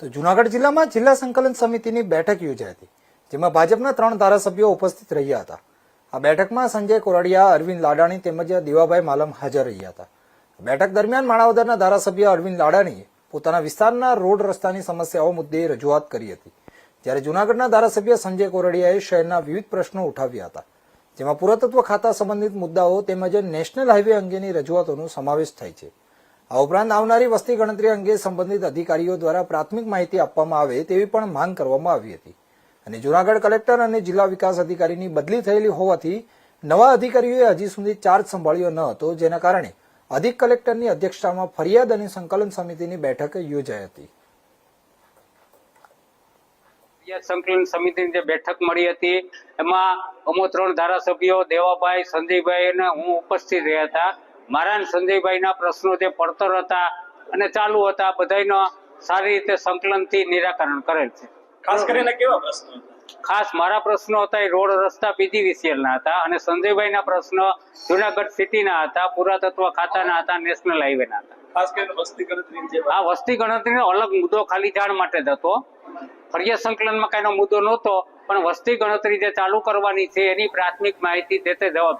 તો જૂનાગઢ જિલ્લામાં જિલ્લા સંકલન સમિતિની બેઠક યોજાઈ હતી, જેમાં ભાજપના 3 ધારાસભ્યો ઉપસ્થિત રહ્યા હતા. આ બેઠકમાં સંજય કોરડિયા, અરવિંદ લાડાણી તેમજ દેવાભાઈ માલમ હાજર રહ્યા હતા. બેઠક દરમિયાન માણાવદરના ધારાસભ્ય અરવિંદ લાડાણીએ પોતાના વિસ્તારના રોડ રસ્તાની સમસ્યાઓ મુદ્દે રજૂઆત કરી હતી, જ્યારે જૂનાગઢના ધારાસભ્ય સંજય કોરડિયાએ શહેરના વિવિધ પ્રશ્નો ઉઠાવ્યા હતા, જેમાં પુરાતત્વ ખાતા સંબંધિત મુદ્દાઓ તેમજ નેશનલ હાઈવે અંગેની રજૂઆતોનો સમાવેશ થાય છે. આ ઉપરાંત આવનારી વસ્તી ગણતરી અંગે સંબંધિત અધિકારીઓ દ્વારા પ્રાથમિક માહિતી આપવામાં આવે તેવી પણ માંગ કરવામાં આવી હતી. અને જૂનાગઢ કલેક્ટર અને જિલ્લા વિકાસ અધિકારીની બદલી થયેલી હોવાથી નવા અધિકારીઓએ હજી સુધી ચાર્જ સંભાળ્યો ન હતો, જેના કારણે અધિક કલેક્ટરની અધ્યક્ષતામાં ફરિયાદ અને સંકલન સમિતિની બેઠક યોજાઈ હતી. સંકલન સમિતિની જે બેઠક મળી હતી એમાં અમો 3 ધારાસભ્યો દેવાભાઈ, સંજયભાઈ અને હું ઉપસ્થિત રહ્યા હતા. મારા અને સંજયભાઈના પ્રશ્નો જે પડતર હતા અને ચાલુ હતા બધાનો સારી રીતે સંકલનથી નિરાકરણ કરેલ છે. ખાસ કરીને કેવા પ્રશ્નો? ખાસ મારા પ્રશ્નો હતા એ રોડ રસ્તા PGVCLના હતા અને સંજયભાઈના પ્રશ્નો જુનાગઢ સિટીના હતા, પુરાતત્વ ખાતાના હતા, નેશનલ હાઈવેના હતા. ખાસ કરીને વસ્તી ગણતરી. આ વસ્તી ગણતરીનો અલગ મુદ્દો ખાલી જાણ માટે જ હતો. ફરિયાદ સંકલનમાં કઈનો મુદ્દો નહોતો, પણ વસ્તી ગણતરી જે ચાલુ કરવાની છે એની પ્રાથમિક માહિતી તે જવાબ